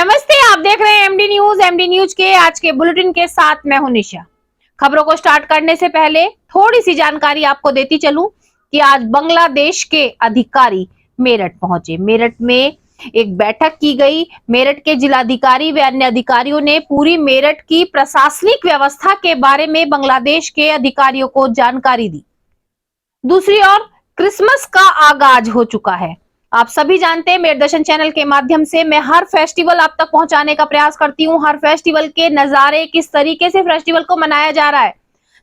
नमस्ते, आप देख रहे हैं एमडी न्यूज। एमडी न्यूज के आज के बुलेटिन के साथ मैं हूं निशा। खबरों को स्टार्ट करने से पहले थोड़ी सी जानकारी आपको देती चलूं कि आज बांग्लादेश के अधिकारी मेरठ पहुंचे। मेरठ में एक बैठक की गई। मेरठ के जिलाधिकारी व अन्य अधिकारियों ने पूरी मेरठ की प्रशासनिक व्यवस्था के बारे में बांग्लादेश के अधिकारियों को जानकारी दी। दूसरी ओर क्रिसमस का आगाज हो चुका है। आप सभी जानते हैं मेरठ दर्शन चैनल के माध्यम से मैं हर फेस्टिवल आप तक पहुंचाने का प्रयास करती हूं। हर फेस्टिवल के नजारे, किस तरीके से फेस्टिवल को मनाया जा रहा है,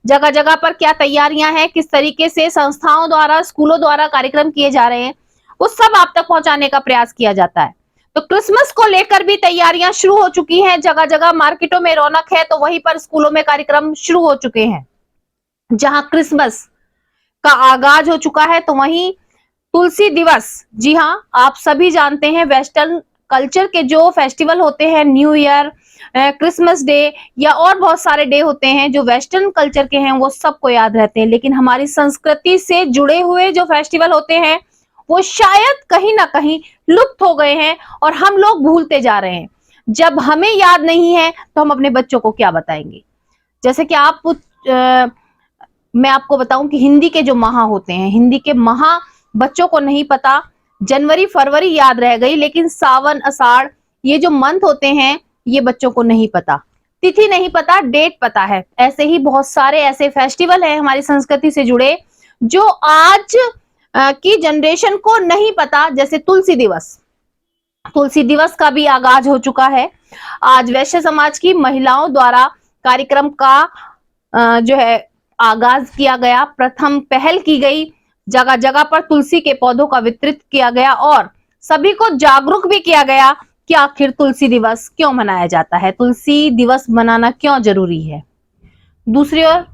जगह जगह पर क्या तैयारियां हैं, किस तरीके से संस्थाओं द्वारा, स्कूलों द्वारा कार्यक्रम किए जा रहे हैं, वो सब आप तक पहुंचाने का प्रयास किया जाता है। तो क्रिसमस को लेकर भी तैयारियां शुरू हो चुकी हैं। जगह जगह मार्केटों में रौनक है, तो वहीं पर स्कूलों में कार्यक्रम शुरू हो चुके हैं। जहां क्रिसमस का आगाज हो चुका है, तो वहीं तुलसी दिवस, जी हाँ, आप सभी जानते हैं वेस्टर्न कल्चर के जो फेस्टिवल होते हैं, न्यू ईयर, क्रिसमस डे या और बहुत सारे डे होते हैं जो वेस्टर्न कल्चर के हैं, वो सबको याद रहते हैं। लेकिन हमारी संस्कृति से जुड़े हुए जो फेस्टिवल होते हैं वो शायद कहीं ना कहीं लुप्त हो गए हैं और हम लोग भूलते जा रहे हैं। जब हमें याद नहीं है तो हम अपने बच्चों को क्या बताएंगे। जैसे कि मैं आपको बताऊं कि हिंदी के जो माह होते हैं, हिंदी के माह बच्चों को नहीं पता। जनवरी फरवरी याद रह गई, लेकिन सावन आषाढ़ ये जो मंथ होते हैं ये बच्चों को नहीं पता। तिथि नहीं पता, डेट पता है। ऐसे ही बहुत सारे ऐसे फेस्टिवल हैं हमारी संस्कृति से जुड़े जो आज की जनरेशन को नहीं पता। जैसे तुलसी दिवस, तुलसी दिवस का भी आगाज हो चुका है। आज वैश्य समाज की महिलाओं द्वारा कार्यक्रम का जो है आगाज किया गया। प्रथम पहल की गई, जगह जगह पर तुलसी के पौधों का वितरित किया गया और सभी को जागरूक भी किया गया कि आखिर तुलसी दिवस क्यों मनाया जाता है, तुलसी दिवस मनाना क्यों जरूरी है। दूसरी ओर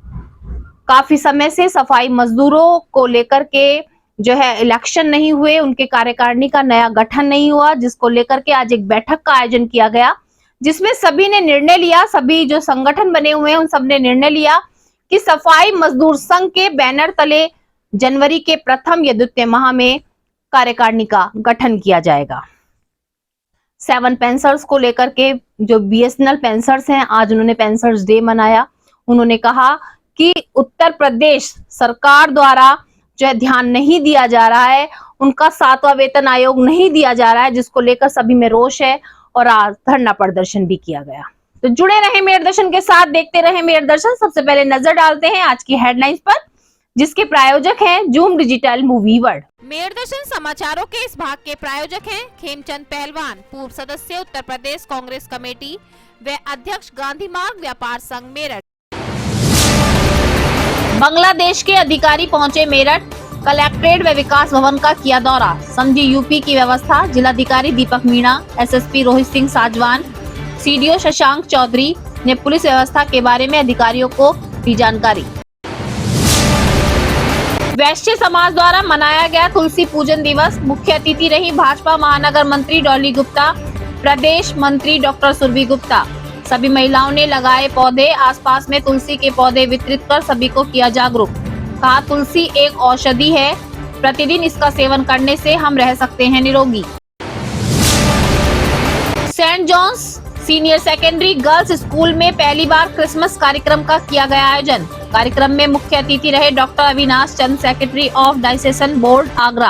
काफी समय से सफाई मजदूरों को लेकर के जो है इलेक्शन नहीं हुए, उनके कार्यकारिणी का नया गठन नहीं हुआ, जिसको लेकर के आज एक बैठक का आयोजन किया गया, जिसमें सभी ने निर्णय लिया, सभी जो संगठन बने हुए हैं उन सब ने निर्णय लिया कि सफाई मजदूर संघ के बैनर तले जनवरी के प्रथम या द्वितीय माह में कार्यकारिणी का गठन किया जाएगा। 7 पेंशनर्स को लेकर के जो बीएसएनएल पेंशनर्स हैं, आज उन्होंने पेंशनर्स डे मनाया। उन्होंने कहा कि उत्तर प्रदेश सरकार द्वारा जो है ध्यान नहीं दिया जा रहा है, उनका 7वां वेतन आयोग नहीं दिया जा रहा है, जिसको लेकर सभी में रोष है और आज धरना प्रदर्शन भी किया गया। तो जुड़े रहे मेरठ दर्शन के साथ, देखते रहे मेरठ दर्शन। सबसे पहले नजर डालते हैं आज की हेडलाइंस पर, जिसके प्रायोजक हैं Zoom Digital Movie World. Meerut Darshan समाचारों के इस भाग के प्रायोजक हैं खेमचंद पहलवान, पूर्व सदस्य उत्तर प्रदेश कांग्रेस कमेटी व अध्यक्ष गांधी मार्ग व्यापार संघ मेरठ। बांग्लादेश के अधिकारी पहुंचे मेरठ, कलेक्ट्रेट व विकास भवन का किया दौरा, समझी यूपी की व्यवस्था। जिलाधिकारी दीपक मीणा, एसएसपी रोहित सिंह साजवान, सीडीओ शशांक चौधरी ने पुलिस व्यवस्था के बारे में अधिकारियों को दी जानकारी। वैश्य समाज द्वारा मनाया गया तुलसी पूजन दिवस। मुख्य अतिथि रही भाजपा महानगर मंत्री डॉली गुप्ता, प्रदेश मंत्री डॉक्टर सुरभि गुप्ता। सभी महिलाओं ने लगाए पौधे, आसपास में तुलसी के पौधे वितरित कर सभी को किया जागरूक। कहा तुलसी एक औषधि है, प्रतिदिन इसका सेवन करने से हम रह सकते हैं निरोगी। Saint John's senior secondary girls school में पहली बार क्रिसमस कार्यक्रम का किया गया आयोजन। कार्यक्रम में मुख्य अतिथि रहे doctor Avinash Chand, secretary of diocesan board Agra.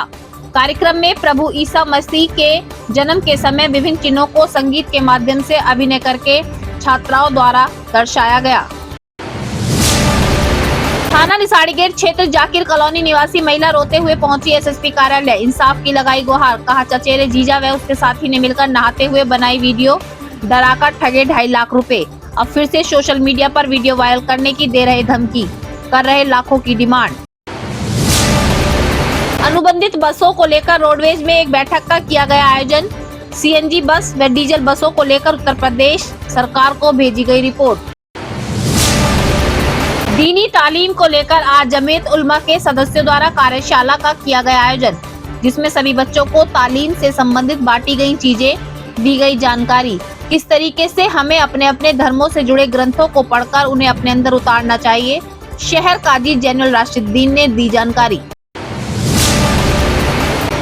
कार्यक्रम में प्रभु ईसा मसीह के जन्म के समय विभिन्न चिन्हों को संगीत के माध्यम से अभिनय करके छात्राओं द्वारा दर्शाया गया। थाना निसाड़ी गेट क्षेत्र जाकिर कॉलोनी निवासी महिला रोते हुए पहुंची एसएसपी कार्यालय, इंसाफ की लगाई गुहार। कहा चचेरे जीजा व उसके साथी ने मिलकर नहाते हुए बनाई वीडियो, डराकर ठगे 2.5 लाख रुपए। अब फिर से सोशल मीडिया पर वीडियो वायरल करने की दे रहे धमकी, कर रहे लाखों की डिमांड। अनुबंधित बसों को लेकर रोडवेज में एक बैठक का किया गया आयोजन। सीएनजी बस व डीजल बसों को लेकर उत्तर प्रदेश सरकार को भेजी गई रिपोर्ट। दीनी तालीम को लेकर आज जमीयत उलमा के सदस्यों द्वारा कार्यशाला का किया गया आयोजन, जिसमें सभी बच्चों को तालीम से संबंधित बांटी गई चीजें, दी गई जानकारी, किस तरीके से हमें अपने अपने धर्मों से जुड़े ग्रंथों को पढ़कर उन्हें अपने अंदर उतारना चाहिए। शहर काजी जैनुल राशिदीन ने दी जानकारी।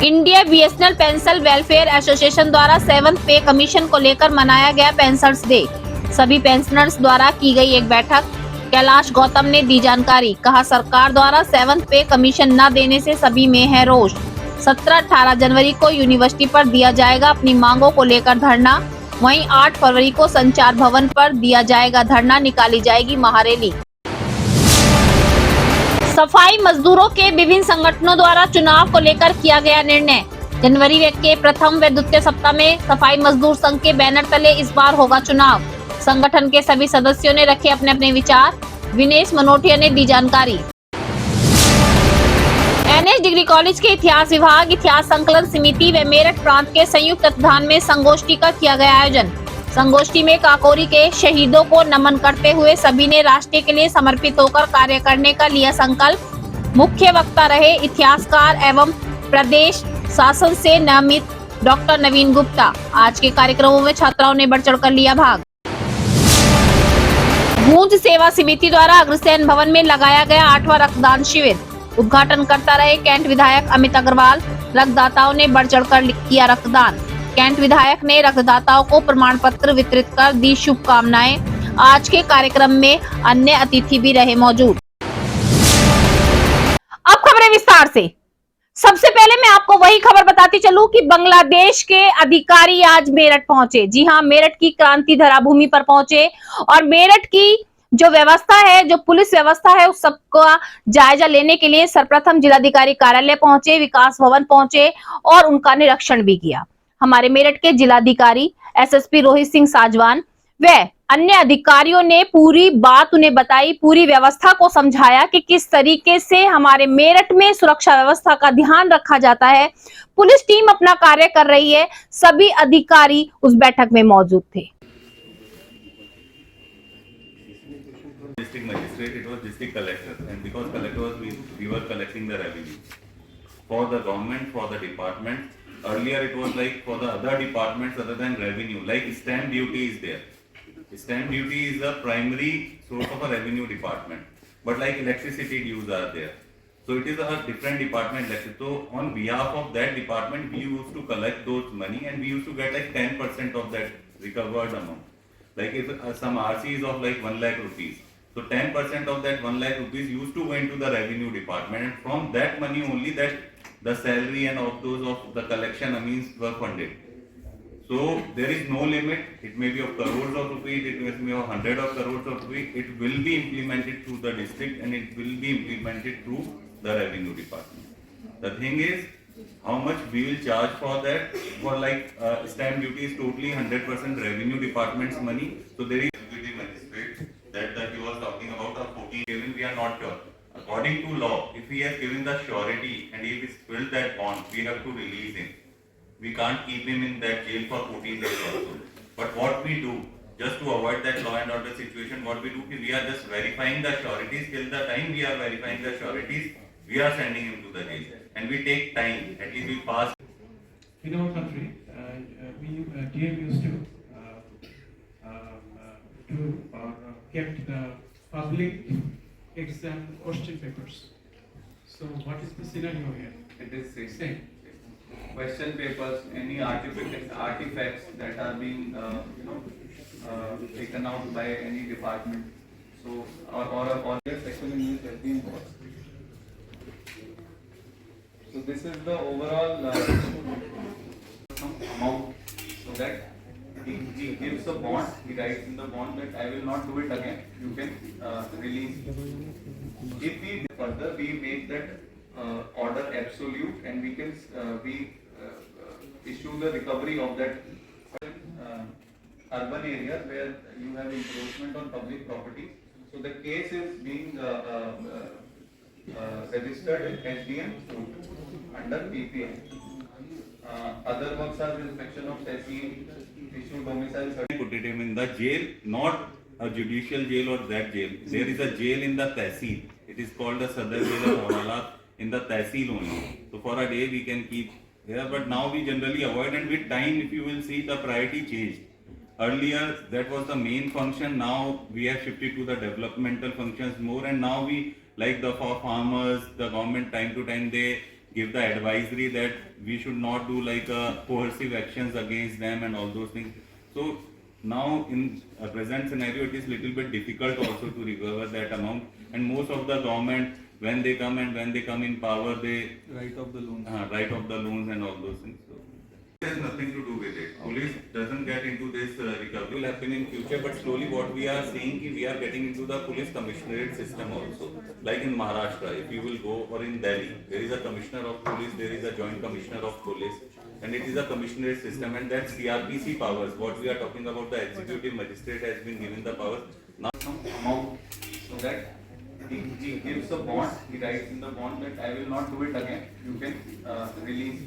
India BSNL pension welfare association द्वारा 7th पे कमीशन को लेकर मनाया गया पेंशनर्स डे। सभी पेंशनर्स द्वारा की गई एक बैठक। कैलाश गौतम ने दी जानकारी। कहा, सरकार द्वारा 7th पे कमीशन न देने से सभी में है रोष। 17-18 जनवरी को यूनिवर्सिटी पर दिया जाएगा अपनी मांगों को लेकर धरना। वहीं 8 फरवरी को संचार भवन पर दिया जाएगा धरना, निकाली जाएगी महारैली। सफाई मजदूरों के विभिन्न संगठनों द्वारा चुनाव को लेकर किया गया निर्णय। जनवरी के प्रथम व द्वितीय सप्ताह में सफाई मजदूर संघ के बैनर तले इस बार होगा चुनाव। संगठन के सभी सदस्यों ने रखे अपने अपने विचार। विनेश मनोटिया ने दी जानकारी। एनएच डिग्री कॉलेज के इतिहास विभाग, इतिहास संकलन समिति व मेरठ प्रांत के संयुक्त तत्वाधान में संगोष्ठी का किया गया आयोजन। संगोष्ठी में काकोरी के शहीदों को नमन करते हुए सभी ने राष्ट्र के लिए समर्पित होकर कार्य करने का लिया संकल्प। मुख्य वक्ता रहे इतिहासकार एवं प्रदेश शासन से नामित डॉक्टर नवीन गुप्ता। आज के कार्यक्रमों में छात्राओं ने बढ़ चढ़कर लिया भाग। गूंज सेवा समिति द्वारा अग्रसेन भवन में लगाया गया 8वां रक्तदान शिविर। उद्घाटन करता रहे कैंट विधायक अमित अग्रवाल। रक्तदाताओं ने बढ़ चढ़कर किया रक्तदान। कैंट विधायक ने रक्तदाताओं को प्रमाण पत्र वितरित कर दी शुभकामनाएं। आज के कार्यक्रम में अन्य अतिथि भी रहे मौजूद। अब खबरें विस्तार से। सबसे पहले मैं आपको वही खबर बताती चलूं कि बांग्लादेश के अधिकारी आज मेरठ पहुंचे। जी हां, मेरठ की क्रांति धरा भूमि पर पहुंचे और मेरठ की जो व्यवस्था है, जो पुलिस व्यवस्था है, उस सबका जायजा लेने के लिए सर्वप्रथम जिलाधिकारी कार्यालय पहुंचे, विकास भवन पहुंचे और उनका निरीक्षण भी किया। हमारे मेरठ के जिलाधिकारी एसएसपी रोहित सिंह साजवान व अन्य अधिकारियों ने पूरी बात उन्हें बताई, पूरी व्यवस्था को समझाया कि किस तरीके से हमारे मेरठ में सुरक्षा व्यवस्था का ध्यान रखा जाता है। पुलिस टीम अपना कार्य कर रही है। सभी अधिकारी उस बैठक में मौजूद थे। District magistrate, it was district collector, and because collector was, we were collecting the revenue for the government, for the department. Earlier it was like for the other departments other than revenue, like stamp duty is there. Stamp duty is the primary source of a revenue department, but like electricity dues are there. So it is a different department. So on behalf of that department, we used to collect those money and we used to get like 10% of that recovered amount. Like if some RC is of like 1 lakh rupees. So 10% of that 1 lakh rupees used to go into the revenue department, and from that money only that the salary and of those of the collection means were funded. So there is no limit. It may be of crores of rupees, it may be of hundred of crores of rupees. It will be implemented through the district and it will be implemented through the revenue department. The thing is, how much we will charge for that? For like stamp duty is totally 100% revenue department's money. So there is deputy magistrate that he was talking about a 14 given, we are not sure. According to law, if he has given the surety and if he filled that bond, we have to release him. We can't keep him in that jail for 14 days also. But what we do, just to avoid that law and order situation, what we do is we are just verifying the sureties. Till the time we are verifying the sureties, we are sending him to the jail. And we take time, at least we pass. In our country, DM used to do or kept the public exam question papers. So what is the scenario here? It is Same. question papers, any artifacts that are being taken out by any department. So or yes, actually news has been bought. So this is the overall amount. So that he gives a bond. He writes in the bond that I will not do it again. You can release. If we further we make that order absolute and we can issue the recovery of that urban areas where you have encroachment on public property. So the case is being registered in SDM under PPA. Other works are inspection of SE, issue domicile certificate. Put him in the jail, not a judicial jail or that jail. There is a jail in the Tehsil. It is called the Sadar Jail of Hawala in the Tehsil only. So for a day we can keep here, but now we generally avoid, and with time if you will see the priority changed. Earlier that was the main function, now we have shifted to the developmental functions more, and now we like the for farmers, the government time to time they give the advisory that we should not do like coercive actions against them and all those things. So now in a present scenario, it is little bit difficult also to recover that amount, and most of the government, when they come in power, they write off the loans and all those things. So it has nothing to do with it. Police doesn't get into this recovery. Will happen in future, but slowly what we are seeing is we are getting into the police commissionerate system also. Like in Maharashtra, if you will go, or in Delhi, there is a commissioner of police, there is a joint commissioner of police, and it is a commissionerate system, and that's CRPC powers. What we are talking about, the executive magistrate has been given the powers. Now some amount so that he gives a bond, he writes in the bond that I will not do it again, you can release.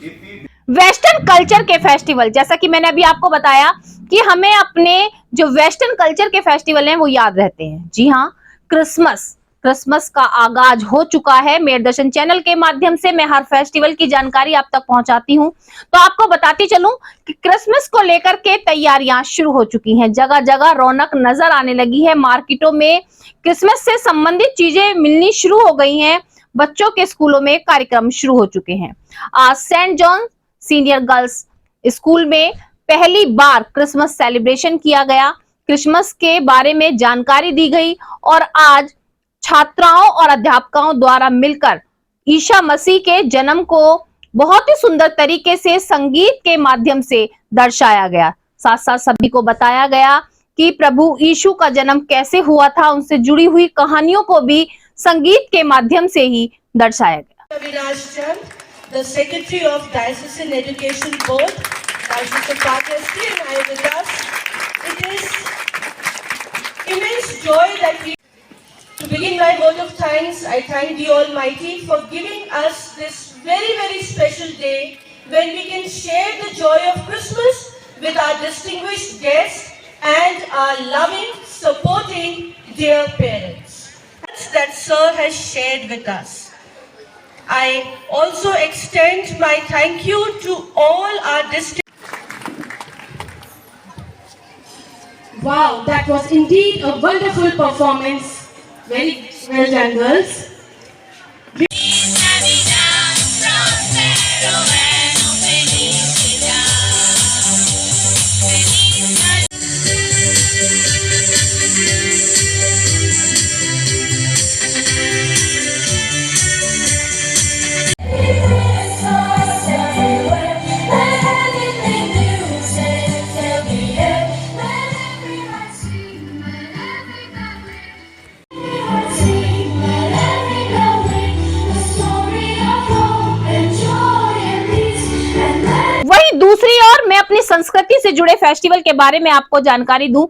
If we western culture के festival, जैसा कि मैंने अभी आपको बताया कि हमें अपने जो वेस्टर्न कल्चर के फेस्टिवल हैं वो याद रहते हैं। जी हाँ, क्रिसमस का आगाज हो चुका है। मेयर दर्शन चैनल के माध्यम से मैं हर फेस्टिवल की जानकारी आप तक पहुंचाती हूं, तो आपको बताती चलूं कि क्रिसमस को लेकर के तैयारियां शुरू हो चुकी हैं। जगह जगह रौनक नजर आने लगी है। मार्केटों में क्रिसमस से संबंधित चीजें मिलनी शुरू हो गई हैं। बच्चों के स्कूलों में कार्यक्रम शुरू हो चुके हैं। आज Saint John senior girls school में पहली बार क्रिसमस सेलिब्रेशन किया गया। क्रिसमस के बारे में जानकारी दी गई और आज छात्राओं और अध्यापकों द्वारा मिलकर ईसा मसीह के जन्म को बहुत ही सुंदर तरीके से संगीत के माध्यम से दर्शाया गया। साथ साथ सभी को बताया गया कि प्रभु यीशु का जन्म कैसे हुआ था, उनसे जुड़ी हुई कहानियों को भी संगीत के माध्यम से ही दर्शाया गया। Avinash Chand, the Secretary of Diocesan Education Board, Diocese of Pakistan, and I with us. It is immense joy that we, to begin my vote of thanks, I thank the Almighty for giving us this very, very special day when we can share the joy of Christmas with our distinguished guests and our loving, supporting, dear parents that Sir has shared with us. I also extend my thank you to all our district. Wow, that was indeed a wonderful performance. Very well done, girls. दूसरी ओर मैं अपनी संस्कृति से जुड़े festival के बारे में आपको जानकारी दूं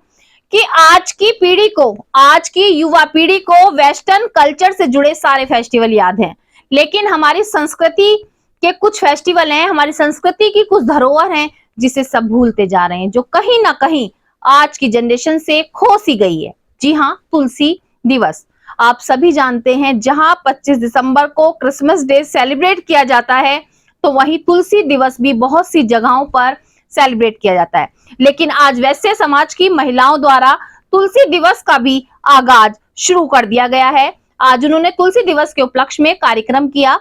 कि आज की पीढ़ी को, आज की युवा पीढ़ी को वेस्टर्न कल्चर से जुड़े सारे फेस्टिवल याद हैं, लेकिन हमारी संस्कृति के कुछ फेस्टिवल हैं, हमारी संस्कृति की कुछ धरोहर हैं जिसे सब भूलते जा रहे हैं, जो कहीं ना कहीं आज की जनरेशन से खो सी गई है। जी हाँ, तुलसी दिवस आप सभी जानते हैं, जहां 25 दिसंबर को क्रिसमस डे सेलिब्रेट किया जाता है, तो वहीं तुलसी दिवस भी बहुत सी जगहों पर सेलिब्रेट किया जाता है। लेकिन आज वैश्य समाज की महिलाओं द्वारा तुलसी दिवस का भी आगाज शुरू कर दिया गया है। आज उन्होंने तुलसी दिवस के उपलक्ष्य में कार्यक्रम किया।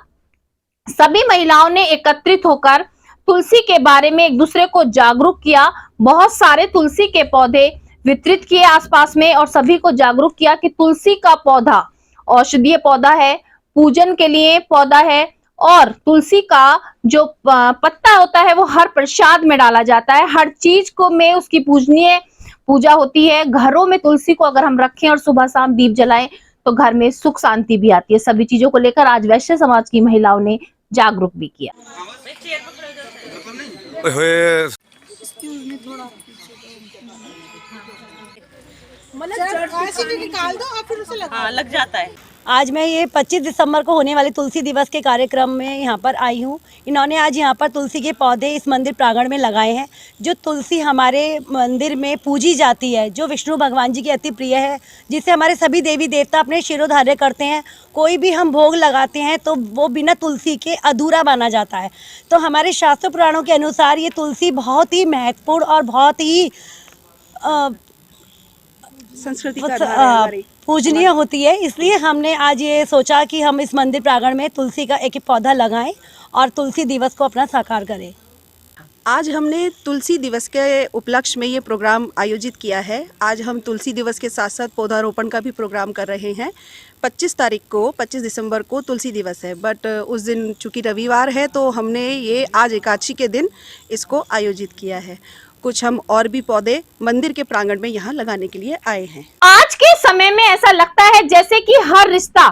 सभी महिलाओं ने एकत्रित होकर तुलसी के बारे में एक दूसरे को जागरूक किया। बहुत सारे तुलसी के पौधे वितरित किए आसपास में और सभी को जागरूक किया कि तुलसी का पौधा औषधीय पौधा है, पूजन के लिए पौधा है, और तुलसी का जो पत्ता होता है वो हर प्रसाद में डाला जाता है। हर चीज को में उसकी पूजनीय पूजा होती है। घरों में तुलसी को अगर हम रखें और सुबह शाम दीप जलाएं तो घर में सुख शांति भी आती है। सभी चीजों को लेकर आज वैश्य समाज की महिलाओं ने जागरूक भी किया। निकाल दो और फिर उसे लग जाता है। आज मैं ये 25 दिसंबर को होने वाले तुलसी दिवस के कार्यक्रम में यहाँ पर आई हूँ। इन्होंने आज यहाँ पर तुलसी के पौधे इस मंदिर प्रांगण में लगाए हैं। जो तुलसी हमारे मंदिर में पूजी जाती है, जो विष्णु भगवान जी की अति प्रिय है, जिसे हमारे सभी देवी देवता अपने शिरोधार्य करते हैं। कोई भी हम भोग लगाते हैं तो वो बिना तुलसी के अधूरा माना जाता है। तो हमारे शास्त्र पुराणों के अनुसार ये तुलसी बहुत ही महत्वपूर्ण और बहुत ही संस्कृति का आधार है हमारी। पूजनीय होती है, इसलिए हमने आज ये सोचा कि हम इस मंदिर प्रांगण में तुलसी का एक पौधा लगाएं और तुलसी दिवस को अपना साकार करें। आज हमने तुलसी दिवस के उपलक्ष्य में ये प्रोग्राम आयोजित किया है। आज हम तुलसी दिवस के साथ साथ पौधारोपण का भी प्रोग्राम कर रहे हैं। 25 दिसंबर को तुलसी दिवस है, बट उस दिन चूँकि रविवार है तो हमने ये आज एकादशी के दिन इसको आयोजित किया है। कुछ हम और भी पौधे मंदिर के प्रांगण में यहाँ लगाने के लिए आए हैं। आज के समय में ऐसा लगता है जैसे कि हर रिश्ता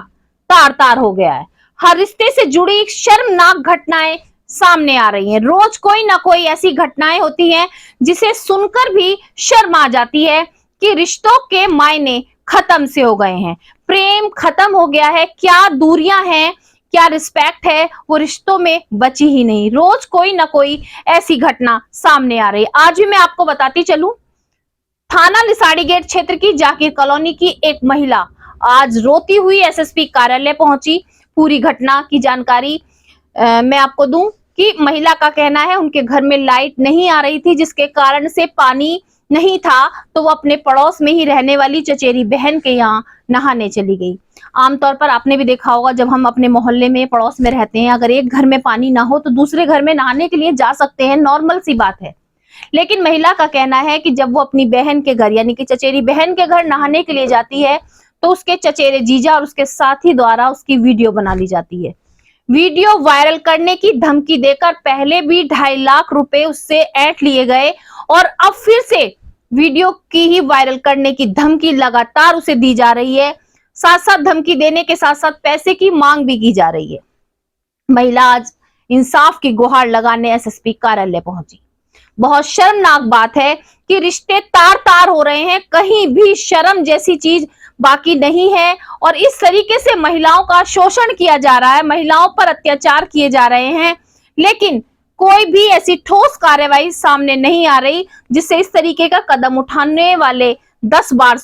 तार तार हो गया है। हर रिश्ते से जुड़ी शर्मनाक घटनाएं सामने आ रही हैं। रोज कोई ना कोई ऐसी घटनाएं होती हैं जिसे सुनकर भी शर्म आ जाती है कि रिश्तों के मायने खत्म से हो गए हैं, प्रेम खत्म हो गया है। क्या दूरियां हैं, क्या रिस्पेक्ट है, वो रिश्तों में बची ही नहीं। रोज कोई ना कोई ऐसी घटना सामने आ रही है। आज भी मैं आपको बताती चलूं, थाना लिसाड़ी गेट क्षेत्र की जाकिर कॉलोनी की एक महिला आज रोती हुई एसएसपी कार्यालय पहुंची। पूरी घटना की जानकारी मैं आपको दूं कि महिला का कहना है उनके घर में लाइट नहीं आ रही थी, जिसके कारण से पानी नहीं था, तो वो अपने पड़ोस में ही रहने वाली चचेरी बहन के यहाँ नहाने चली गई। आमतौर पर आपने भी देखा होगा, जब हम अपने मोहल्ले में पड़ोस में रहते हैं, अगर एक घर में पानी ना हो तो दूसरे घर में नहाने के लिए जा सकते हैं, नॉर्मल सी बात है। लेकिन महिला का कहना है कि जब वो अपनी बहन के घर यानी कि चचेरी बहन के घर नहाने के लिए जाती है तो उसके चचेरे जीजा और उसके साथी द्वारा उसकी वीडियो बना ली जाती है। वीडियो वायरल करने की धमकी देकर पहले भी 2.5 लाख रुपए उससे ऐंठ लिए गए और अब फिर से वीडियो की ही वायरल करने की धमकी लगातार उसे दी जा रही है। साथ साथ धमकी देने के साथ साथ पैसे की मांग भी की जा रही है। महिला आज इंसाफ की गुहार लगाने एसएसपी कार्यालय पहुंची। बहुत शर्मनाक बात है कि रिश्ते तार तार हो रहे हैं, कहीं भी शर्म जैसी चीज बाकी नहीं है और इस तरीके से महिलाओं का शोषण किया जा रहा है, महिलाओं पर अत्याचार किए जा रहे हैं, लेकिन कोई भी ऐसी ठोस कार्यवाही सामने नहीं आ रही जिससे इस तरीके का कदम उठाने वाले 10 बार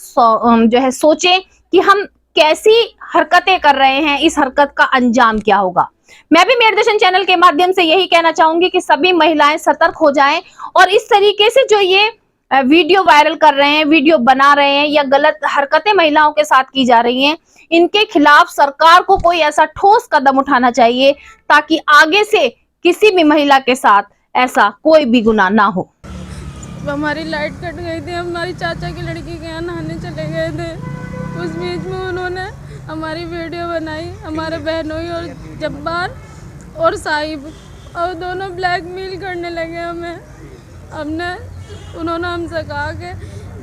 जो है सोचें कि हम कैसी हरकतें कर रहे हैं, इस हरकत का अंजाम क्या होगा। मैं भी मेरे दर्शन चैनल के माध्यम से यही कहना चाहूंगी कि सभी महिलाएं सतर्क हो जाएं और इस तरीके से जो ये वीडियो वायरल कर रहे हैं, वीडियो बना रहे हैं या गलत हरकतें महिलाओं के साथ की जा रही हैं, इनके खिलाफ सरकार को कोई ऐसा ठोस कदम उठाना चाहिए ताकि आगे से किसी भी महिला के साथ ऐसा कोई भी गुनाह ना हो। हमारी लाइट कट गई थी, हमारी चाचा की लड़की के यहाँ नहाने चले गए थे। उस बीच में उन्होंने हमारी वीडियो बनाई, हमारे बहनोई और जब्बार और साहिब, और दोनों ब्लैकमेल करने लगे हमें। उन्होंने हमसे कहा कि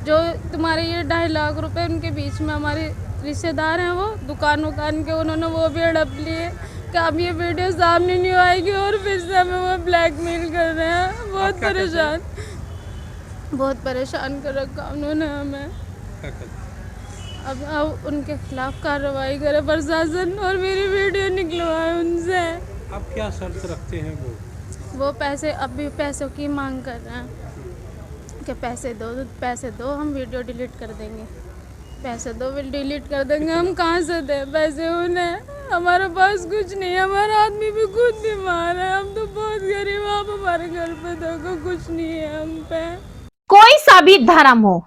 जो तुम्हारे ये 2.5 लाख रुपए उनके बीच में हमारे रिश्तेदार हैं, वो दुकान के उन्होंने वो भी हड़प लिए कि अब ये वीडियो सामने नहीं आएगी और फिर से हमें वो ब्लैकमेल कर रहे हैं। बहुत परेशान कर रखा उन्होंने हमें। अब उनके खिलाफ कार्रवाई करे प्रशासन और मेरी वीडियो निकलवाए उनसे। अब क्या शर्त रखते हैं वो पैसे, अब भी पैसों की मांग कर रहे हैं कि पैसे दो हम वीडियो डिलीट कर देंगे, पैसे दो डिलीट कर देंगे। हम कहाँ से दें पैसे उन्हें, हमारे पास कुछ नहीं है, हमारा आदमी भी खुद बीमार है, हम तो बहुत गरीब, आप हमारे घर पे देखो कुछ नहीं है हम पे। कोई सा भी धर्म हो,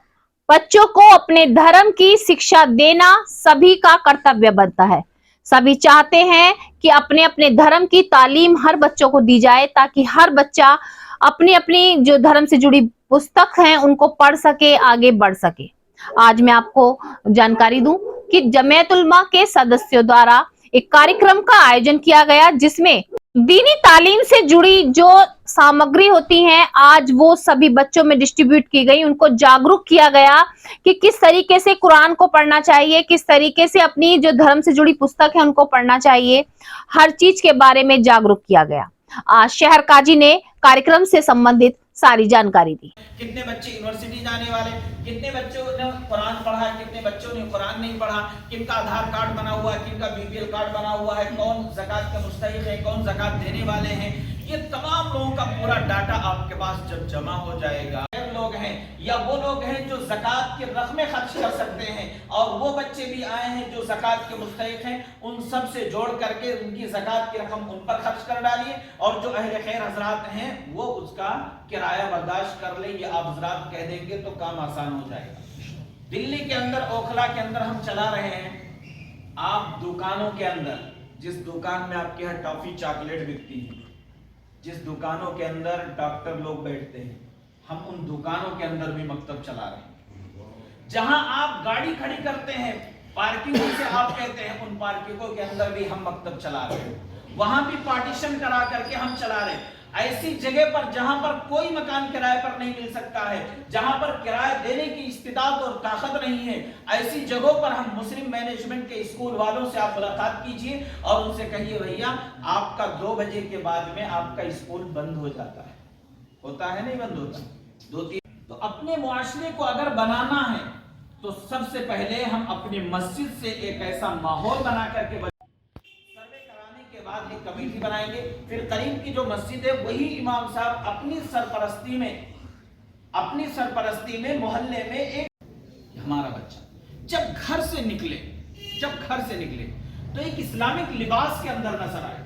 बच्चों को अपने धर्म की शिक्षा देना सभी का कर्तव्य बनता है। सभी चाहते हैं कि अपने अपने धर्म की तालीम हर बच्चों को दी जाए ताकि हर बच्चा अपनी अपनी जो धर्म से जुड़ी पुस्तक हैं उनको पढ़ सके, आगे बढ़ सके। आज मैं आपको जानकारी दूं कि जमीयत उलमा के सदस्यों द्वारा एक कार्यक्रम का आयोजन किया गया जिसमें दीनी तालीम से जुड़ी जो सामग्री होती हैं आज वो सभी बच्चों में डिस्ट्रीब्यूट की गई। उनको जागरूक किया गया कि किस तरीके से कुरान को पढ़ना चाहिए, किस तरीके से अपनी जो धर्म से जुड़ी पुस्तक है उनको पढ़ना चाहिए, हर चीज के बारे में जागरूक किया गया। आज शहर काजी ने कार्यक्रम से संबंधित सारी जानकारी दी। कितने बच्चे यूनिवर्सिटी जाने वाले, कितने बच्चों ने कुरान पढ़ा, कितने बच्चों ने कुरान नहीं पढ़ा, किनका आधार कार्ड बना हुआ है, किनका बीपीएल कार्ड बना हुआ है, कौन ज़कात के मुस्तहिक है, कौन ज़कात देने वाले हैं, ये तमाम लोगों का पूरा डाटा आपके पास जब जमा हो जाएगा, लोग हैं या वो लोग हैं जो ज़कात के रकमें खर्च कर सकते हैं और वो बच्चे भी आए हैं जो ज़कात के मुस्तहिक हैं, उन सब से जोड़ करके उनकी ज़कात की रकम उन पर खर्च कर डालिए और जो अहले खैर हजरात हैं वो उसका किराया बर्दाश्त कर ले, ये आप हजरात कह देंगे तो काम आसान हो जाएगा। दिल्ली के अंदर ओखला के अंदर हम चला रहे हैं, आप दुकानों के अंदर, जिस दुकान में आपके यहाँ टॉफी चॉकलेट बिकती है, जिस दुकानों के अंदर डॉक्टर लोग बैठते हैं, हम उन दुकानों के अंदर भी मकतब चला रहे हैं। जहां आप गाड़ी खड़ी करते हैं, पार्किंग जिसे आप कहते हैं, उन पार्किंगों के अंदर भी हम मकतब चला रहे हैं। वहां भी पार्टीशन करा करके हम चला रहे हैं। ऐसी जगह पर जहां पर कोई मकान किराए पर नहीं मिल सकता है, जहां पर किराया देने की इस्तिताअत और ताकत नहीं है, ऐसी जगहों पर हम मुस्लिम मैनेजमेंट के स्कूल वालों से आप मुलाकात कीजिए और उनसे कहिए भैया आपका 2 बजे के बाद में आपका स्कूल बंद हो जाता है। होता है नहीं बंद होता, 2-3। तो अपने मुआशरे को अगर बनाना है तो सबसे पहले हम अपनी मस्जिद से एक ऐसा माहौल बना करके सर्वे कराने के बाद एक कमेटी बनाएंगे। फिर करीब की जो मस्जिद है वही इमाम साहब अपनी सरपरस्ती में मोहल्ले में एक हमारा बच्चा जब घर से निकले तो एक इस्लामिक लिबास के अंदर नजर आए।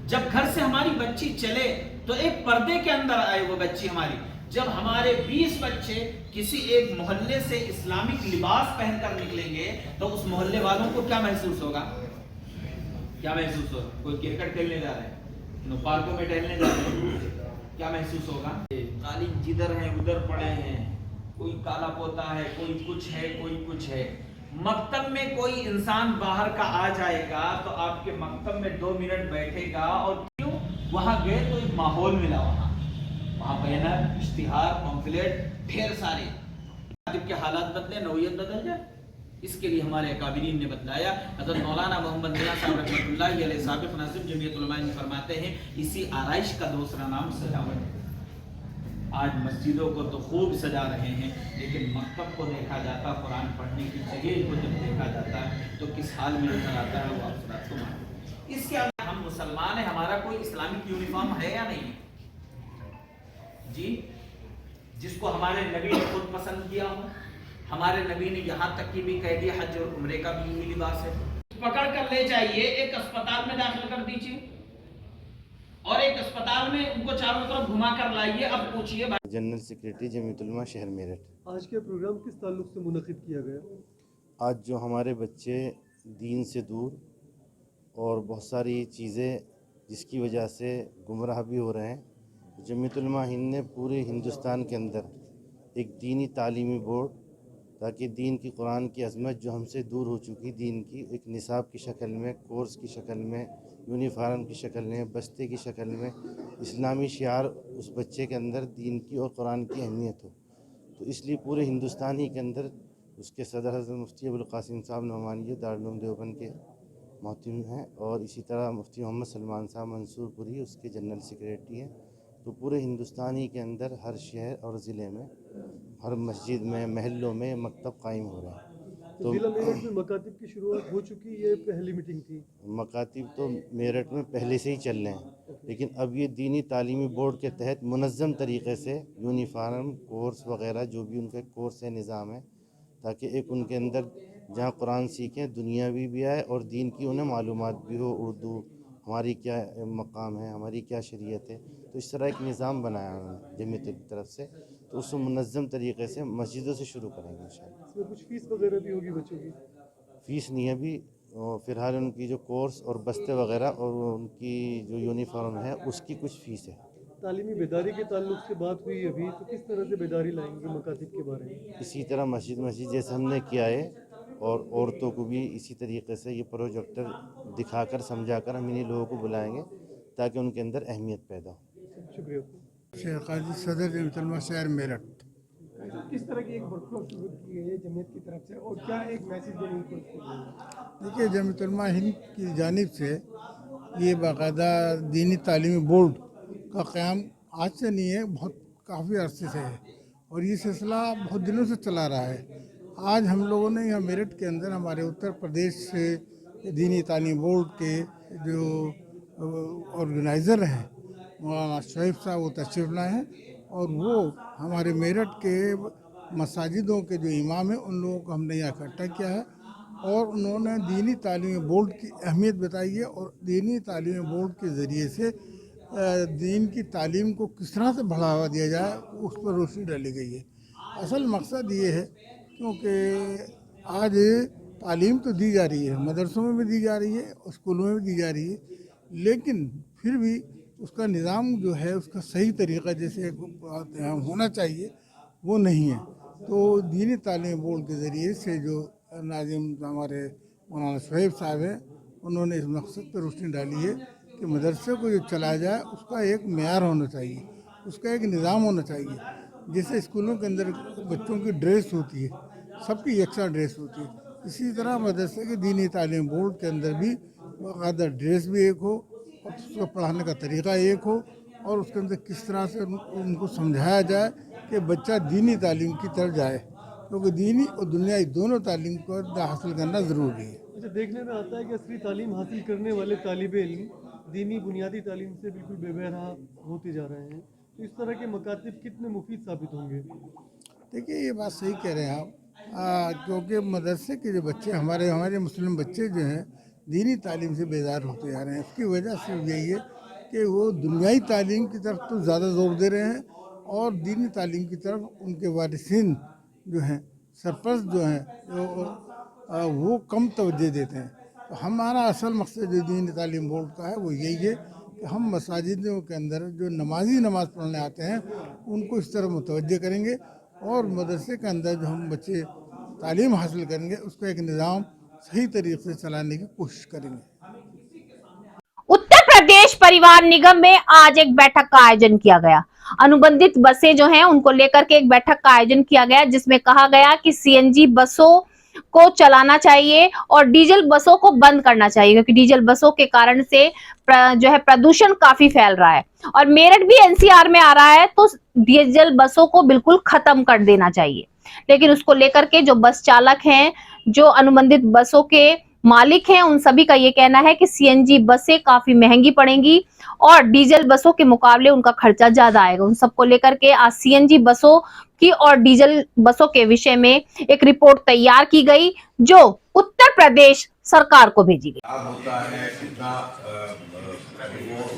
जब घर से हमारी बच्ची चले तो एक पर्दे के अंदर आए वो बच्ची हमारी। जब हमारे 20 बच्चे किसी एक मोहल्ले से इस्लामिक लिबास पहनकर निकलेंगे तो उस मोहल्ले वालों को क्या महसूस होगा? कोई क्रिकेट खेलने जा रहे हैं, पार्कों में टहलने जा रहे हैं, क्या महसूस होगा? कालीन जिधर है उधर पड़े हैं, कोई काला पोता है, कोई कुछ है। मकतब में कोई इंसान बाहर का आ जाएगा तो आपके मकतब में 2 मिनट बैठेगा और क्यों? वहां गए तो एक माहौल मिला, वहां बैनर, इश्तिहार, पम्फलेट ढेर सारे। के हालात बदले, नौयत बदल जाए, इसके लिए हमारे अकाबिरीन ने बतलाया। हज़रत मौलाना मोहम्मद मियां साहब रहमतुल्लाहि अलैहि साबिक़ नाज़िम जमीयत उलमा हिंद फरमाते हैं इसी आराइश का दूसरा नाम सजावट है। आज मस्जिदों को तो खूब सजा रहे हैं, लेकिन मकतब को देखा जाता, कुरान पढ़ने की जगह को जब देखा जाता है तो किस हाल में नजर आता है वो आप को मालूम। इसके अलावा हम मुसलमान हैं, हमारा कोई इस्लामिक यूनिफॉर्म है या नहीं जी? जिसको हमारे नबी ने खुद पसंद किया हो। हमारे नबी ने यहाँ तक की भी कह दिया हज और उम्रे का भी यही लिबास है। पकड़ कर ले जाइए, एक अस्पताल में दाखिल कर दीजिए और एक अस्पताल में उनको चारों तरफ घुमा कर लाइए। अब पूछिए जनरल सेक्रेटरी जमीयत उलमा शहर मेरठ। आज के प्रोग्राम किस ताल्लुक से मुनक़िद किया गया? आज जो हमारे बच्चे दीन से दूर और बहुत सारी चीज़ें जिसकी वजह से गुमराह भी हो रहे हैं, जमीयत उलमा हिंद ने पूरे हिंदुस्तान के अंदर एक दीनी तालीमी बोर्ड, ताकि दीन की कुरान की अज़मत जो हमसे दूर हो चुकी, दीन की एक निसाब की शक्ल में, कोर्स की शक्ल में, यूनिफॉर्म की शक्ल में, बस्ते की शक्ल में, इस्लामी शियार उस बच्चे के अंदर दीन की और कुरान की अहमियत हो। तो इसलिए पूरे हिंदुस्तान ही के अंदर उसके सदर हज़रत मुफ्ती अबुल क़ासिम साहब नोमानी दारुल उलूम देवबंद के मोहतमिम हैं और इसी तरह मुफ्ती मोहम्मद सलमान साहब मंसूरपुरी उसके जनरल सेक्रेटरी हैं। तो पूरे हिंदुस्तान ही के अंदर हर शहर और ज़िले में, हर मस्जिद में, महल्लों में मकतब कायम हो रहे हैं। तो ज़िला मेरठ में मकातिब की शुरुआत हो चुकी, ये पहली मीटिंग थी? मकातिब तो मेरठ में पहले से ही चल रहे हैं, लेकिन अब ये दीनी तालीमी बोर्ड के तहत मुनज़्ज़म तरीक़े से यूनिफॉर्म कोर्स वग़ैरह जो भी उनका कोर्स है, निज़ाम है, ताकि एक उनके अंदर जहाँ कुरान सीखें, दुनियावी भी आए और दीन की उन्हें मालूमात भी हो, उर्दू हमारी क्या मकाम है, हमारी क्या शरीयत है। तो इस तरह एक निज़ाम बनाया उन्होंने जमीयत की तरफ से, तो उसको मुनज़्ज़म तरीक़े से मस्जिदों से शुरू करेंगे इंशाअल्लाह। इसमें कुछ फ़ीस वगैरह भी होगी बच्चों की? फ़ीस नहीं है अभी, फ़िलहाल उनकी जो कोर्स और बस्ते वगैरह और उनकी जो यूनिफॉर्म है उसकी कुछ फ़ीस है। तालीमी बेदारी के ताल्लुक से बात हुई अभी, तो किस तरह से बेदारी लाएंगे मकातिब के बारे में? इसी तरह मस्जिद जैसे हमने किया है और औरतों को भी इसी तरीके से ये प्रोजेक्टर दिखाकर समझाकर हम इन्हीं लोगों को बुलाएंगे ताकि उनके अंदर अहमियत पैदा हो। शुक्रिया। शेख काजी सदर जमीयत उलमा शहर मेरठ। किस तरह की एक वर्कशॉप शुरू की गई है जमीयत की तरफ से और क्या एक मैसेज देने की कोशिश की? देखिए, जमीयत उलमा हिंद की जानिब से ये बाकायदा दीनी तालीमी बोर्ड का क़याम आज से नहीं है, बहुत काफ़ी अरसे से है और ये सिलसिला बहुत दिनों से चला रहा है। आज हम लोगों ने यहाँ मेरठ के अंदर हमारे उत्तर प्रदेश से दीनी तालीम बोर्ड के जो ऑर्गेनाइज़र हैं मौलाना शोएब साहब, वो तशरीफ़ लाए हैं और वो हमारे मेरठ के मसाजिदों के जो इमाम हैं उन लोगों को हमने यहाँ इकट्ठा किया है और उन्होंने दीनी तालीम बोर्ड की अहमियत बताई है और दीनी तालीम बोर्ड के ज़रिए से दीन की तालीम को किस तरह से बढ़ावा दिया जाए उस पर रोशनी डाली गई है। असल मकसद ये है क्योंकि आज तालीम तो दी जा रही है, मदरसों में भी दी जा रही है, स्कूलों में भी दी जा रही है, लेकिन फिर भी उसका निज़ाम जो है उसका सही तरीक़ा जैसे होना चाहिए वो नहीं है। तो दीनी तालीम बोर्ड के ज़रिए से जो नाज़िम हमारे मौलाना शुएब साहब हैं, उन्होंने इस मकसद पर रोशनी डाली है कि मदरसे को जो चलाया जाए उसका एक मेयार होना चाहिए, उसका एक निज़ाम होना चाहिए। जैसे स्कूलों के अंदर बच्चों की ड्रेस होती है, सबकी यकसा ड्रेस होती है, इसी तरह मदरसे के दीनी तालीम बोर्ड के अंदर भी बाकायदा ड्रेस भी एक हो और उसको पढ़ाने का तरीक़ा एक हो और उसके अंदर किस तरह से उनको समझाया जाए कि बच्चा दीनी तालीम की तरफ जाए, क्योंकि दीनी और दुनियाई दोनों तालीम को हासिल करना ज़रूरी है। अच्छा, देखने में आता है कि असली तालीम हासिल करने वाले तालिब इल्म दीनी बुनियादी तालीम से बिल्कुल बेबहरा होते जा रहे हैं, तो इस तरह के मकातिब कितने मुफीद साबित होंगे? देखिए, ये बात सही कह रहे हैं आप, क्योंकि मदरसे के जो बच्चे हमारे मुस्लिम बच्चे जो हैं दीनी तालीम से बेजार होते जा रहे हैं। इसकी वजह सिर्फ यही है कि वो दुनियाई तालीम की तरफ तो ज़्यादा जोर दे रहे हैं और दीनी तालीम की तरफ उनके वारिसीन जो हैं, सरपरस्त जो हैं, वो कम तवज्जो देते हैं। तो हमारा असल मकसद जो दीनी तालीम बोर्ड का है वो यही है कि हम मसाजिदों के अंदर जो नमाज पढ़ने आते हैं उनको इस तरह मुतवज्जो करेंगे और मदरसे के अंदर जो हम बच्चे तालीम हासिल करेंगे उसका एक निज़ाम सही तरीके से चलाने की कोशिश करेंगे। उत्तर प्रदेश परिवहन निगम में आज एक बैठक का आयोजन किया गया। अनुबंधित बसें जो हैं उनको लेकर के एक बैठक का आयोजन किया गया, जिसमें कहा गया कि सीएनजी बसों को चलाना चाहिए और डीजल बसों को बंद करना चाहिए, क्योंकि डीजल बसों के कारण से जो है प्रदूषण काफी फैल रहा है और मेरठ भी एनसीआर में आ रहा है, तो डीजल बसों को बिल्कुल खत्म कर देना चाहिए। लेकिन उसको लेकर के जो बस चालक हैं, जो अनुबंधित बसों के मालिक हैं, उन सभी का ये कहना है कि सीएनजी बसें काफी महंगी पड़ेंगी और डीजल बसों के मुकाबले उनका खर्चा ज्यादा आएगा। उन सबको लेकर के आज सीएनजी बसों की और डीजल बसों के विषय में एक रिपोर्ट तैयार की गई, जो उत्तर प्रदेश सरकार को भेजी गई। होता है कितना वो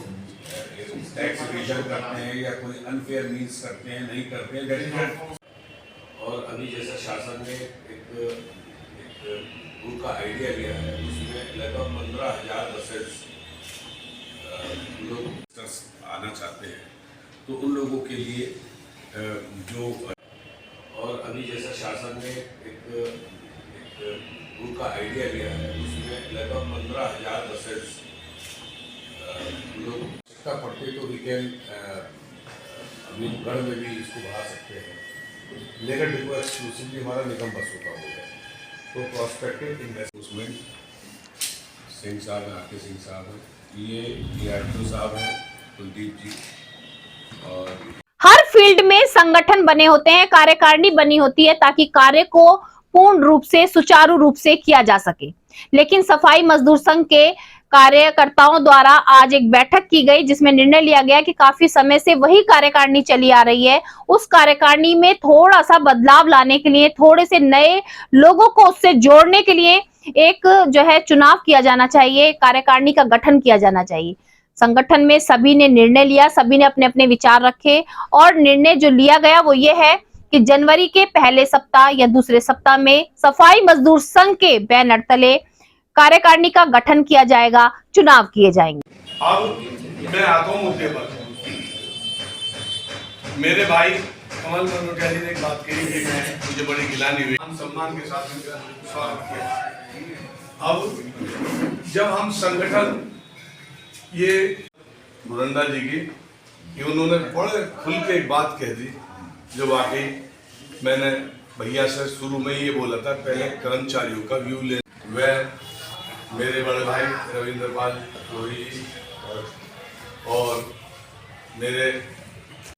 टैक्स इवेजन करते हैं या कोई अनफेयर मीन्स करते हैं, नहीं करते हैं, लेकिन और अभी जैसा शासन ने एक रूल का आइडिया लिया है, उसमें लगभग 15,000 बसेस लोग आना चाहते हैं, तो उन लोगों के लिए जो और अभी जैसा शासन ने एक रूल का आइडिया लिया है, उसमें लगभग 15,000 बसेस लोग आवश्यकता पड़ते तो वी कैन अभी गढ़ में भी इसको बढ़ा सकते हैं। मेरठ डिपो एक्सक्लूसिवली हमारा निगम बसों का हो गया, तो प्रोस्पेक्टिव इन्वेस्टमेंट सिंह साहब हैं, आके सिंह साहब हैं, ये DRDO साहब हैं, कुलदीप जी। और हर फील्ड में संगठन बने होते हैं, कार्यकारिणी बनी होती है ताकि कार्य को पूर्ण रूप से सुचारू रूप से किया जा सके। लेकिन सफाई मजदूर संघ के कार्यकर्ताओं द्वारा आज एक बैठक की गई, जिसमें निर्णय लिया गया कि काफी समय से वही कार्यकारिणी चली आ रही है, उस कार्यकारिणी में थोड़ा सा बदलाव लाने के लिए, थोड़े से नए लोगों को उससे जोड़ने के लिए एक जो है चुनाव किया जाना चाहिए, कार्यकारिणी का गठन किया जाना चाहिए। संगठन में सभी ने निर्णय लिया, सभी ने अपने अपने विचार रखे और निर्णय जो लिया गया वो ये है कि जनवरी के पहले सप्ताह या दूसरे सप्ताह में सफाई मजदूर संघ के बैनर तले कार्यकारिणी का गठन किया जाएगा, चुनाव किए जाएंगे। अब मैं आता हूँ मुद्दे पर। मेरे भाई कमल मनोटिया जी ने एक बात कही कि मुझे बड़ी गिलानी हुई, हम सम्मान के साथ उनका स्वागत किया। अब जब हम संगठन ये मुरंदा जी की कि उन्होंने बड़े खुल के एक बात कह दी, जो वाकई मैंने भैया से शुरू में ये बोला था, पहले कर्मचारियों का व्यू ले। वह मेरे बड़े भाई रविंद्र पाल गोरी जी और मेरे,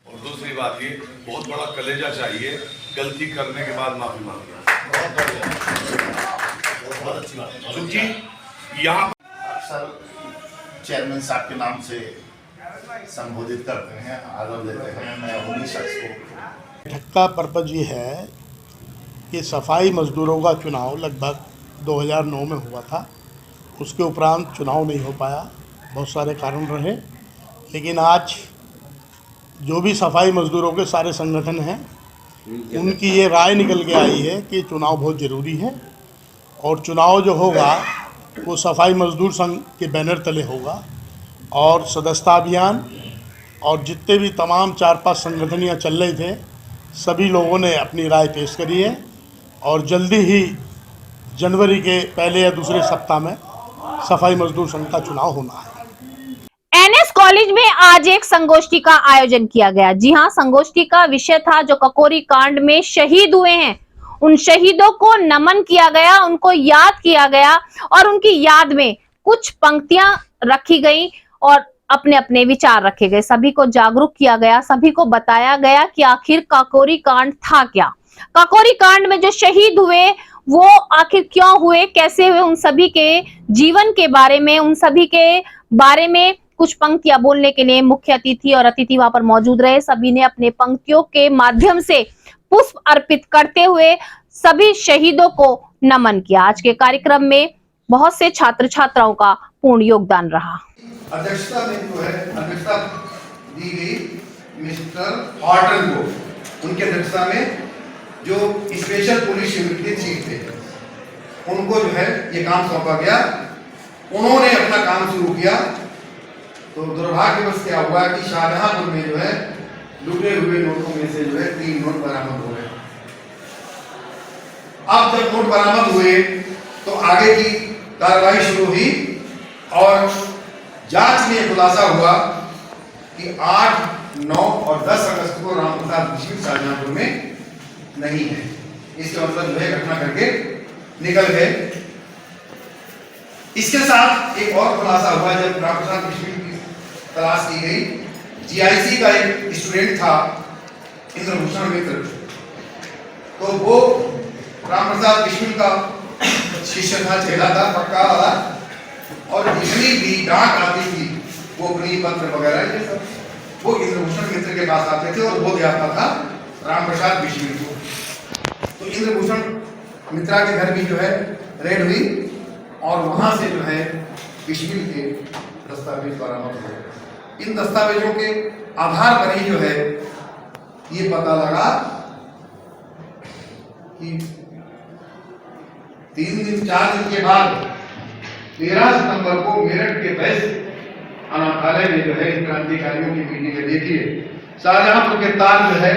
और दूसरी बात ये बहुत बड़ा कलेजा चाहिए, गलती करने के बाद माफी मांगना, बहुत अच्छी बात। क्योंकि यहाँ अक्सर चेयरमैन साहब के नाम से संबोधित करते हैं, आदर देते हैं, मैं उन्हीं शख्स को। बैठक का पर्पज ये है कि सफाई मजदूरों का चुनाव लगभग 2009 में हुआ था, उसके उपरांत चुनाव नहीं हो पाया, बहुत सारे कारण रहे, लेकिन आज जो भी सफाई मजदूरों के सारे संगठन हैं उनकी ये राय निकल के आई है कि चुनाव बहुत ज़रूरी है और चुनाव जो होगा वो सफाई मजदूर संघ के बैनर तले होगा और सदस्यता अभियान और जितने भी तमाम 4-5 संगठन यहाँ चल रहे थे सभी लोगों ने अपनी राय पेश करी है और जल्दी ही जनवरी के पहले या दूसरे सप्ताह में सफाई मजदूर संघ का चुनाव होना है। एनएस कॉलेज में आज एक संगोष्ठी का आयोजन किया गया। जी हां, संगोष्ठी का विषय था जो ककोरी कांड में शहीद हुए हैं उन शहीदों को नमन किया गया, उनको याद किया गया और उनकी याद में कुछ पंक्तियां रखी गई और अपने अपने विचार रखे गए। सभी को जागरूक किया गया, सभी को बताया गया कि आखिर काकोरी कांड था क्या, काकोरी कांड में जो शहीद हुए वो आखिर क्यों हुए, कैसे हुए, उन सभी के जीवन के बारे में, उन सभी के बारे में कुछ पंक्तियां बोलने के लिए मुख्य अतिथि और अतिथि वहां पर मौजूद रहे। सभी ने अपने पंक्तियों के माध्यम से पुष्प अर्पित करते हुए सभी शहीदों को नमन किया। आज के कार्यक्रम में बहुत से छात्र छात्राओं का पूर्ण योगदान रहा। अध्यक्षता में जो है अध्यक्षता दी गई मिस्टर हॉर्टन को, उनके अध्यक्षता में जो स्पेशल पुलिस यूनिट के चीफ थे उनको जो है ये काम सौंपा गया। उन्होंने अपना काम शुरू किया तो दुर्भाग्यवश क्या हुआ कि शाहजहांपुर में जो है लूटे हुए नोटों में से जो है 3 नोट बरामद हो गए। अब जब नोट बरामद हुए तो आगे की कार्रवाई शुरू हुई और जांच में खुलासा हुआ कि 8, 9 और 10 अगस्त को रामप्रसाद बिस्मिल शाहजहांपुर में नहीं है। इसका मतलब जो है घटना करके निकल गए। इसके साथ एक और खुलासा हुआ जब रामप्रसाद बिस्मिल की तलाश की गई। जीआईसी का एक स्टूडेंट था इंद्रभूषण मित्र, तो वो रामप्रसाद बिस्मिल का शिष्य था, चेला था पक्का वाला, और जितनी भी डांट आती थी वो अपनी पत्र वगैरह ये सब वो इंद्रभूषण मित्र के पास आते थे और वो दिया था रामप्रसाद बिस्मिल को। तो इंद्रभूषण मित्रा के घर भी जो है रेड हुई और वहां से जो है बिस्मिल के दस्तावेज बरामद हुए। इन दस्तावेजों के आधार पर ही जो है ये पता लगा कि 4 दिन के बाद 13 सितंबर को मेरठ के वैश्य अनाथालय में जो है इन क्रांतिकारियों की मीटिंग में देखिए शाहजहांपुर के तार जो है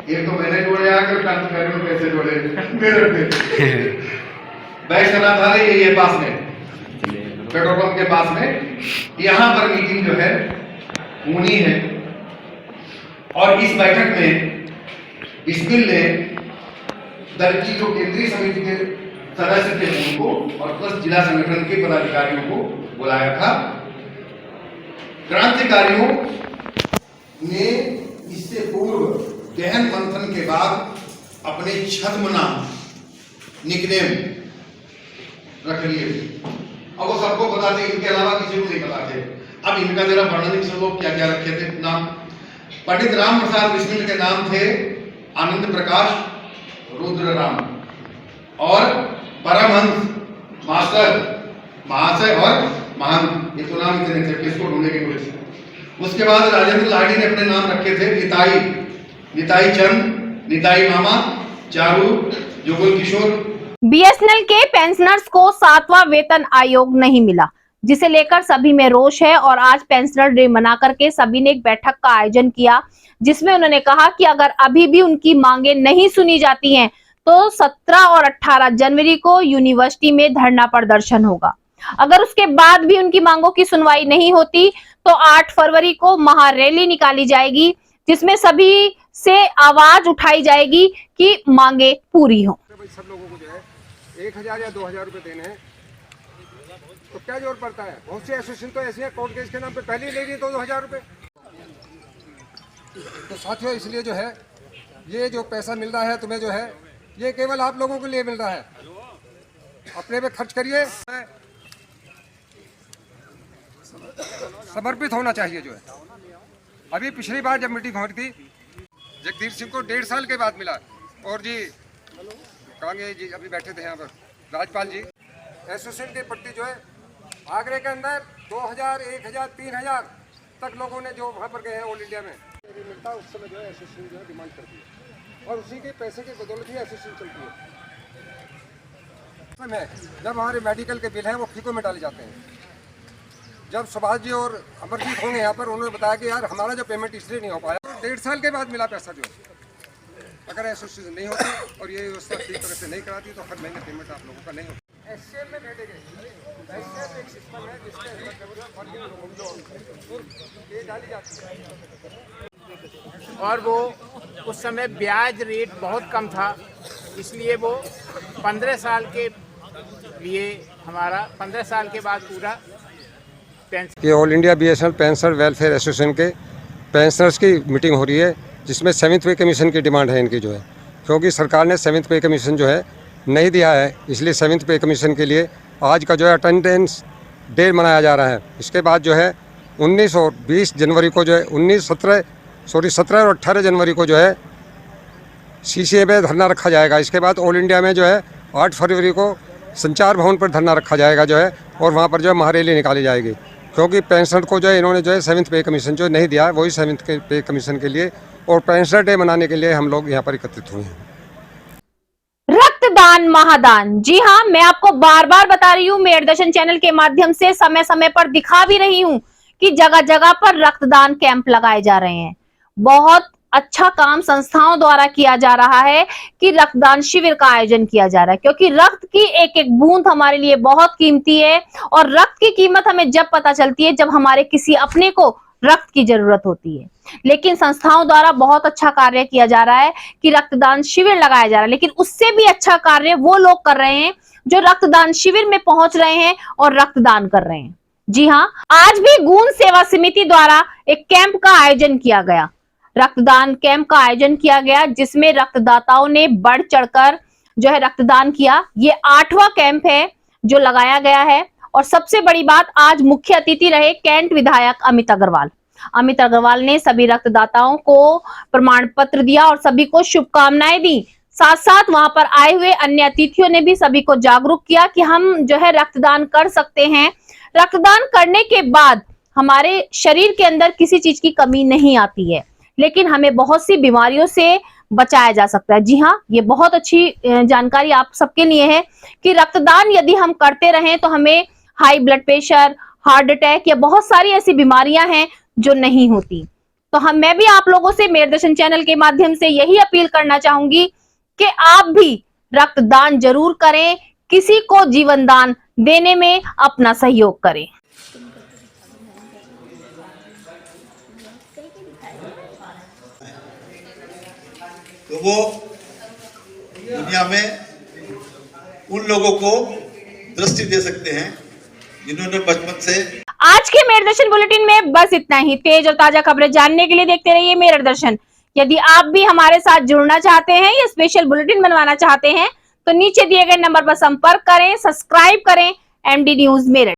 एक तो मैंने जोड़े आकर क्रांतिकारियों में कैसे जोड़े मेरठ में वैश्य अनाथालय यही है पास में, पेट्रोल पंप के पास में, यहाँ पर मीटिंग जो है होनी है। और इस बैठक में बिस्मिल ने दल की जो केंद्रीय समिति के सदस्य थे उनको और प्लस जिला संगठन के पदाधिकारियों को बुलाया था। क्रांतिकारियों ने इससे पूर्व गहन मंथन के बाद अपने छद्म नाम निकनेम रख लिए थे। अब वो सबको पता थे, इनके अलावा किसी को नहीं पता थे। अब इनका जरा वर्णन से लोग क्या क्या रखे थे नाम। पंडित राम प्रसाद बिस्मिल के नाम थे आनंद प्रकाश रुद्र राम और परमहंस मास्टर महाशय और महंत, ये तो नाम इतने थे, किसको ढूंढने की कोशिश। उसके बाद राजेंद्र लाहिड़ी ने अपने नाम रखे थे निताई चंद, निताई मामा, चारू, जुगल किशोर। बीएसएनएल के पेंशनर्स को 7वां वेतन आयोग नहीं मिला, जिसे लेकर सभी में रोष है और आज पेंशनर डे मना करके सभी ने एक बैठक का आयोजन किया, जिसमें उन्होंने कहा कि अगर अभी भी उनकी मांगे नहीं सुनी जाती हैं तो 17 और 18 जनवरी को यूनिवर्सिटी में धरना प्रदर्शन होगा। अगर उसके बाद भी उनकी मांगों की सुनवाई नहीं होती तो 8 फरवरी को महारैली निकाली जाएगी, जिसमें सभी से आवाज उठाई जाएगी कि मांगे पूरी हो। सब लोगों को जो है 1000 या 2000 रुपए देने हैं तो क्या जोर पड़ता है। बहुत सी एसोसिएशन तो ऐसी है कोर्ट केस के नाम पे पहले ही ले रही 2000 रुपए। तो साथियों इसलिए जो है ये जो पैसा मिल रहा है तुम्हें जो है ये केवल आप लोगों के लिए मिल रहा है, अपने पे खर्च करिए। समर्पित होना चाहिए जो है। अभी पिछली बार जब मीटिंग हो रही थी जगदीप सिंह को 1.5 साल के बाद मिला और जी कांगे जी अभी बैठे थे यहाँ पर राजपाल जी एसोसिएशन के प्रति जो है आगरे के अंदर 2000, 1000, 3000 तक लोगों ने जो वहाँ पर गए हैं ऑल इंडिया में मिलता उस समय जो है एसोसिएशन जो है डिमांड करती है और उसी के पैसे के बदौलत ही एसोसिएशन चलती है। समय जब हमारे मेडिकल के बिल हैं वो फीको में डाले जाते हैं। जब सुभाष जी और अमरजीत होंगे यहाँ पर, उन्होंने बताया कि यार हमारा जो पेमेंट इसलिए नहीं हो पाया, तो 1.5 साल के बाद मिला पैसा। जो अगर एसोसिएशन नहीं होती और ये व्यवस्था ठीक तरह से नहीं कराती तो हर महीने पेमेंट आप लोगों का नहीं होता। एससीएम में बैठेंगे, एससीएम एक सिस्टम है जिसके ये डाली जाती है और वो उस समय ब्याज रेट बहुत कम था, इसलिए वो 15 साल के लिए हमारा 15 साल के बाद पूरा ये all India BSNL pensioner welfare association के पेंशनर्स की मीटिंग हो रही है, जिसमें 7th पे कमीशन की डिमांड है इनकी जो है, क्योंकि सरकार ने 7th पे कमीशन जो है नहीं दिया है, इसलिए 7th पे कमीशन के लिए आज का जो है अटेंडेंस डे मनाया जा रहा है। इसके बाद जो है 19 और 20 जनवरी को जो है 17 और 18 जनवरी को जो है CCA में धरना रखा जाएगा। इसके बाद ऑल इंडिया में जो है 8 फरवरी को संचार भवन पर धरना रखा जाएगा जो है, और वहाँ पर जो है महारैली निकाली जाएगी, क्योंकि पेंशन को जो है इन्होंने जो है 7th पे कमीशन जो नहीं दिया है, वही 7th पे कमीशन के लिए और पेंशनर डे मनाने के लिए हम लोग यहाँ पर एकत्रित हुए हैं। रक्तदान महादान, जी हाँ, मैं आपको बार बार बता रही हूँ, मेयर दर्शन चैनल के माध्यम से समय समय पर दिखा भी रही हूँ कि जगह जगह पर रक्तदान कैंप लगाए जा रहे हैं। बहुत अच्छा काम संस्थाओं द्वारा किया जा रहा है कि रक्तदान शिविर का आयोजन किया जा रहा है, क्योंकि रक्त की एक एक बूंद हमारे लिए बहुत कीमती है और रक्त की कीमत हमें जब पता चलती है जब हमारे किसी अपने को रक्त की जरूरत होती है। लेकिन संस्थाओं द्वारा बहुत अच्छा कार्य किया जा रहा है कि रक्तदान शिविर लगाया जा रहा है, लेकिन उससे भी अच्छा कार्य वो लोग कर रहे हैं जो रक्तदान शिविर में पहुंच रहे हैं और रक्तदान कर रहे हैं। जी हाँ, आज भी गूंज सेवा समिति द्वारा एक कैंप का आयोजन किया गया, रक्तदान कैंप का आयोजन किया गया, जिसमें रक्तदाताओं ने बढ़ चढ़कर जो है रक्तदान किया। ये 8वां कैंप है जो लगाया गया है और सबसे बड़ी बात, आज मुख्य अतिथि रहे कैंट विधायक अमित अग्रवाल। अमित अग्रवाल ने सभी रक्तदाताओं को प्रमाण पत्र दिया और सभी को शुभकामनाएं दी। साथ साथ वहां पर आए हुए अन्य अतिथियों ने भी सभी को जागरूक किया कि हम जो है रक्तदान कर सकते हैं। रक्तदान करने के बाद हमारे शरीर के अंदर किसी चीज की कमी नहीं आती है, लेकिन हमें बहुत सी बीमारियों से बचाया जा सकता है। जी हाँ, ये बहुत अच्छी जानकारी आप सबके लिए है कि रक्तदान यदि हम करते रहें तो हमें high blood pressure, heart attack या बहुत सारी ऐसी बीमारियां हैं जो नहीं होती। तो मैं भी आप लोगों से मेयर दर्शन चैनल के माध्यम से यही अपील करना चाहूंगी कि आप भी रक्तदान जरूर करें, किसी को जीवन दान देने में अपना सहयोग करें। तो वो दुनिया में उन लोगों को दृष्टि दे सकते हैं जिन्होंने बचपन से। आज के मेयर दर्शन बुलेटिन में बस इतना ही। तेज और ताजा खबरें जानने के लिए देखते रहिए मेयर दर्शन। यदि आप भी हमारे साथ जुड़ना चाहते हैं या स्पेशल बुलेटिन बनवाना चाहते हैं तो नीचे दिए गए नंबर पर संपर्क करें, सब्सक्राइब करें MD न्यूज मेरठ।